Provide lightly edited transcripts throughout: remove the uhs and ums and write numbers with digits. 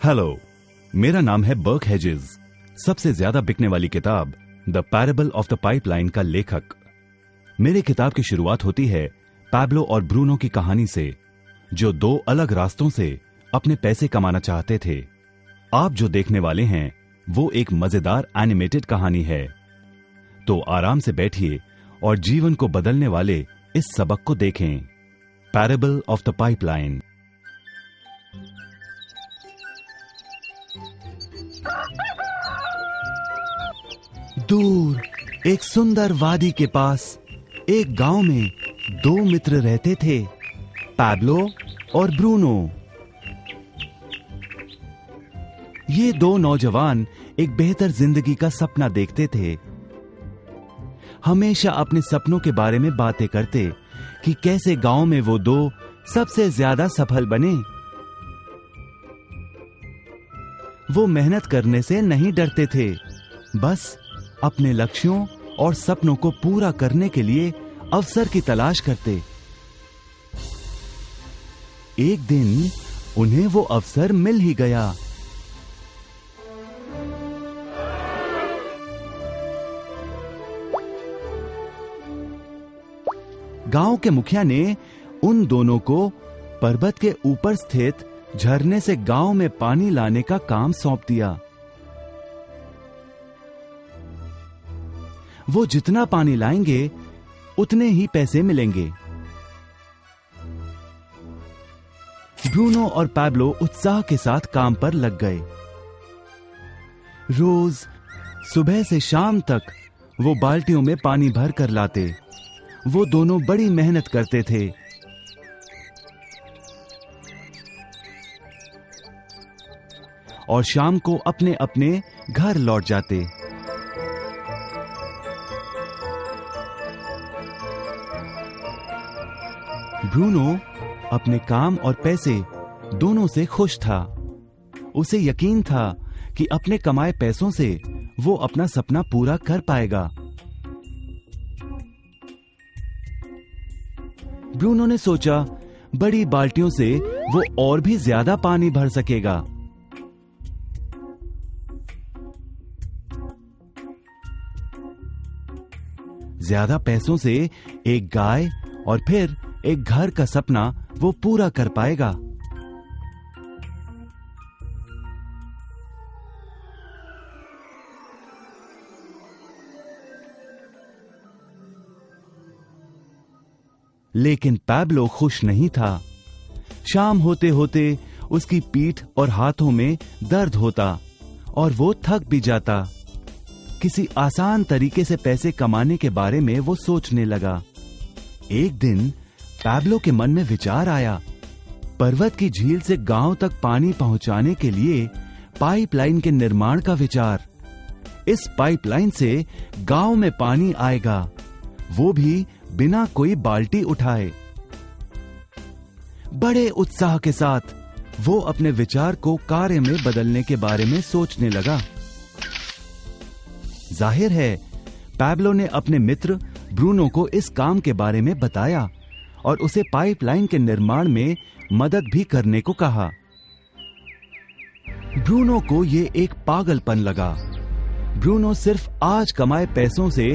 Hello, मेरा नाम है बर्क हेजेस। सबसे ज्यादा बिकने वाली किताब the parable of the pipeline का लेखक। मेरी किताब की शुरुआत होती है पैब्लो और ब्रूनो की कहानी से, जो दो अलग रास्तों से अपने पैसे कमाना चाहते थे। आप जो देखने वाले हैं वो एक मजेदार एनिमेटेड कहानी है। तो आराम से बैठिए और जीवन को बदलने वाले इस सबक को देखें, पैरेबल ऑफ द पाइपलाइन। दूर एक सुंदर वादी के पास एक गांव में दो मित्र रहते थे, पैब्लो और ब्रूनो। ये दो नौजवान एक बेहतर जिंदगी का सपना देखते थे। हमेशा अपने सपनों के बारे में बातें करते कि कैसे गांव में वो दो सबसे ज्यादा सफल बने। वो मेहनत करने से नहीं डरते थे, बस अपने लक्ष्यों और सपनों को पूरा करने के लिए अवसर की तलाश करते। एक दिन उन्हें वो अवसर मिल ही गया। गांव के मुखिया ने उन दोनों को पर्वत के ऊपर स्थित झरने से गांव में पानी लाने का काम सौंप दिया। वो जितना पानी लाएंगे उतने ही पैसे मिलेंगे। ब्रूनो और पैब्लो उत्साह के साथ काम पर लग गए। रोज सुबह से शाम तक वो बाल्टियों में पानी भर कर लाते। वो दोनों बड़ी मेहनत करते थे। और शाम को अपने अपने घर लौट जाते। ब्रूनो अपने काम और पैसे दोनों से खुश था। उसे यकीन था कि अपने कमाए पैसों से वो अपना सपना पूरा कर पाएगा। ब्रूनो ने सोचा बड़ी बाल्टियों से वो और भी ज्यादा पानी भर सकेगा। ज्यादा पैसों से एक गाय और फिर एक घर का सपना वो पूरा कर पाएगा। लेकिन पैब्लो खुश नहीं था। शाम होते होते उसकी पीठ और हाथों में दर्द होता और वो थक भी जाता। किसी आसान तरीके से पैसे कमाने के बारे में वो सोचने लगा। एक दिन पैब्लो के मन में विचार आया, पर्वत की झील से गांव तक पानी पहुंचाने के लिए पाइपलाइन के निर्माण का विचार। इस पाइपलाइन से गांव में पानी आएगा, वो भी बिना कोई बाल्टी उठाए। बड़े उत्साह के साथ वो अपने विचार को कार्य में बदलने के बारे में सोचने लगा। जाहिर है पैब्लो ने अपने मित्र ब्रूनो को इस काम के बारे में बताया और उसे पाइपलाइन के निर्माण में मदद भी करने को कहा। ब्रूनो को ये एक पागलपन लगा। ब्रूनो सिर्फ आज कमाए पैसों से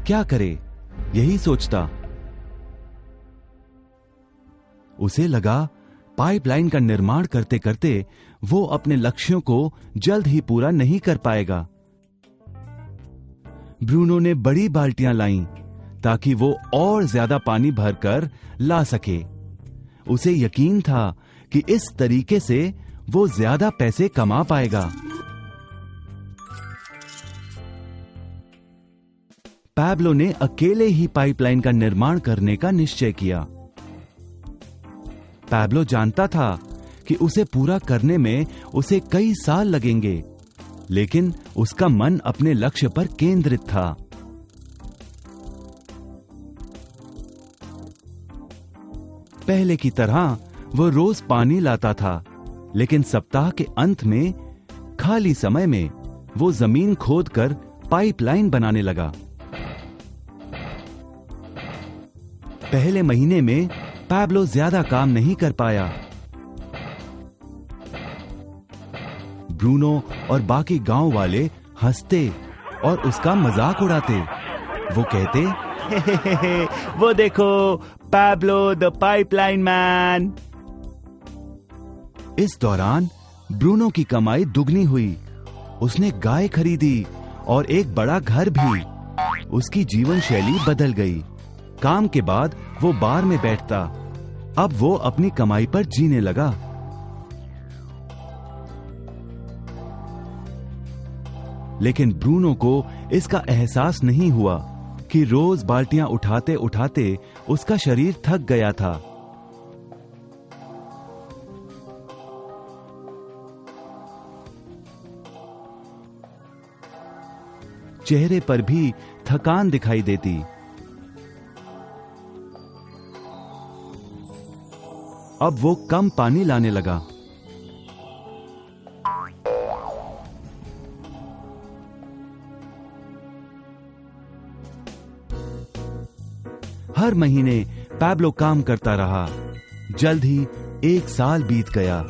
क्या करे, यही सोचता। उसे लगा पाइपलाइन का निर्माण करते करते वो अपने लक्ष्यों को जल्द ही पूरा नहीं कर पाएगा। ब्रूनो ने बड़ी बाल्टियां लाईं ताकि वो और ज्यादा पानी भरकर ला सके। उसे यकीन था कि इस तरीके से वो ज्यादा पैसे कमा पाएगा। पैब्लो ने अकेले ही पाइपलाइन का निर्माण करने का निश्चय किया। पैब्लो जानता था कि उसे पूरा करने में उसे कई साल लगेंगे, लेकिन उसका मन अपने लक्ष्य पर केंद्रित था। पहले की तरह वो रोज पानी लाता था, लेकिन सप्ताह के अंत में खाली समय में वो जमीन खोदकर पाइपलाइन बनाने लगा। पहले महीने में पैब्लो ज्यादा काम नहीं कर पाया। ब्रूनो और बाकी गांव वाले हंसते और उसका मजाक उड़ाते। वो कहते, हे, वो देखो पैब्लो द पाइपलाइन मैन। इस दौरान ब्रूनो की कमाई दुगनी हुई। उसने गाय खरीदी और एक बड़ा घर भी। उसकी जीवन शैली बदल गई। काम के बाद वो बार में बैठता। अब वो अपनी कमाई पर जीने लगा। लेकिन ब्रूनो को इसका एहसास नहीं हुआ कि रोज बाल्टियां उठाते उठाते उसका शरीर थक गया था। चेहरे पर भी थकान दिखाई देती। अब वो कम पानी लाने लगा। हर महीने पैब्लो काम करता रहा। जल्द ही 1 साल बीत गया,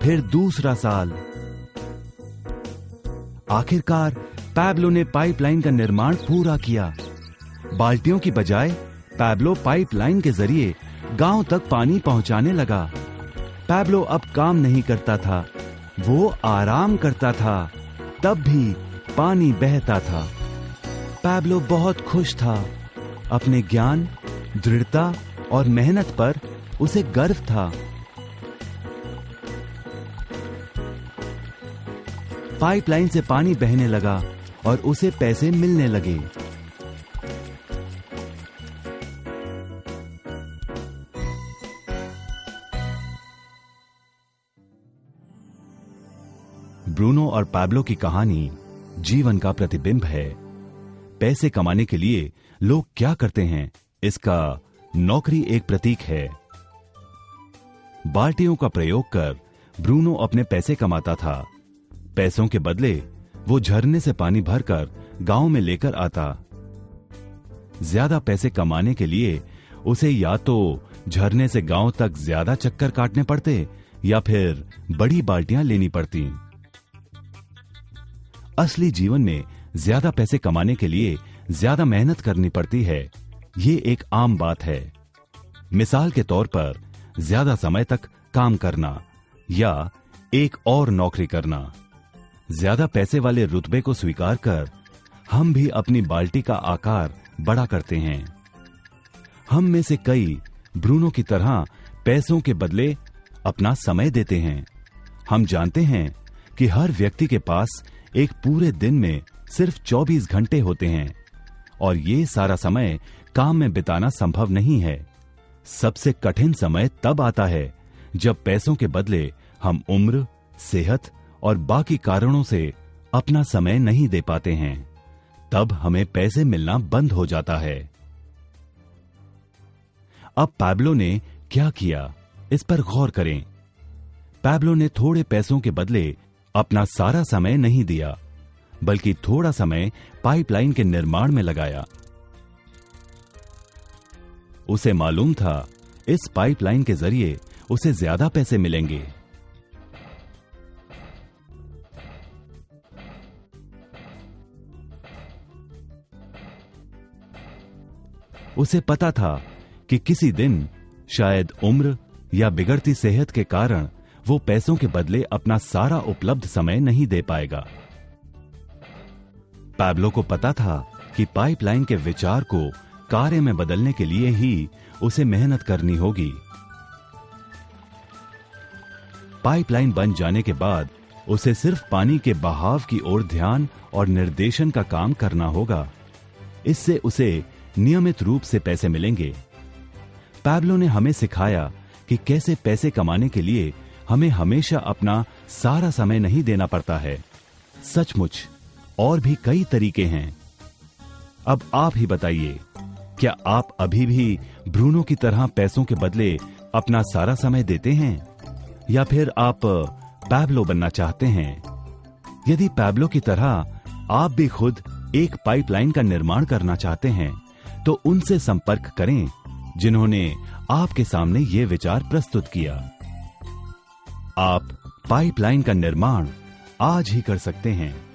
फिर दूसरा साल। आखिरकार पैब्लो ने पाइपलाइन का निर्माण पूरा किया। बाल्टियों की बजाय पैब्लो पाइपलाइन के जरिए गांव तक पानी पहुंचाने लगा। पैब्लो अब काम नहीं करता था, वो आराम करता था। तब भी पानी बहता था। पैब्लो बहुत खुश था। अपने ज्ञान, दृढ़ता और मेहनत पर उसे गर्व था। पाइपलाइन से पानी बहने लगा और उसे पैसे मिलने लगे। ब्रूनो और पैब्लो की कहानी जीवन का प्रतिबिंब है। पैसे कमाने के लिए लोग क्या करते हैं, इसका नौकरी एक प्रतीक है। बाल्टियों का प्रयोग कर ब्रूनो अपने पैसे कमाता था। पैसों के बदले वो झरने से पानी भरकर गांव में लेकर आता। ज्यादा पैसे कमाने के लिए उसे या तो झरने से गांव तक ज्यादा चक्कर काटने पड़ते या फिर बड़ी बाल्टियां लेनी पड़ती। असली जीवन में ज्यादा पैसे कमाने के लिए ज्यादा मेहनत करनी पड़ती है। ये एक आम बात है। मिसाल के तौर पर ज्यादा समय तक काम करना या एक और नौकरी करना। ज्यादा पैसे वाले रुतबे को स्वीकार कर हम भी अपनी बाल्टी का आकार बड़ा करते हैं। हम में से कई ब्रूनो की तरह पैसों के बदले अपना समय देते हैं। हम जानते हैं कि हर व्यक्ति के पास एक पूरे दिन में सिर्फ 24 घंटे होते हैं और ये सारा समय काम में बिताना संभव नहीं है। सबसे कठिन समय तब आता है जब पैसों के बदले हम उम्र, सेहत और बाकी कारणों से अपना समय नहीं दे पाते हैं। तब हमें पैसे मिलना बंद हो जाता है। अब पैब्लो ने क्या किया, इस पर गौर करें। पैब्लो ने थोड़े पैसों के बदले अपना सारा समय नहीं दिया, बल्कि थोड़ा समय पाइपलाइन के निर्माण में लगाया। उसे मालूम था इस पाइपलाइन के जरिए उसे ज्यादा पैसे मिलेंगे। उसे पता था कि किसी दिन शायद उम्र या बिगड़ती सेहत के कारण वो पैसों के बदले अपना सारा उपलब्ध समय नहीं दे पाएगा। पैब्लो को पता था कि पाइपलाइन के विचार को कार्य में बदलने के लिए ही उसे मेहनत करनी होगी। पाइपलाइन बन जाने के बाद उसे सिर्फ पानी के बहाव की ओर ध्यान और निर्देशन का काम करना होगा। इससे उसे नियमित रूप से पैसे मिलेंगे। पैब्लो ने हमें सिखाया कि कैसे पैसे कमाने के लिए हमें हमेशा अपना सारा समय नहीं देना पड़ता है। सचमुच और भी कई तरीके हैं। अब आप ही बताइए, क्या आप अभी भी ब्रूनो की तरह पैसों के बदले अपना सारा समय देते हैं या फिर आप पैब्लो बनना चाहते हैं? यदि पैब्लो की तरह आप भी खुद एक पाइपलाइन का निर्माण करना चाहते हैं तो उनसे संपर्क करें जिन्होंने आपके सामने ये विचार प्रस्तुत किया। आप पाइपलाइन का निर्माण आज ही कर सकते हैं।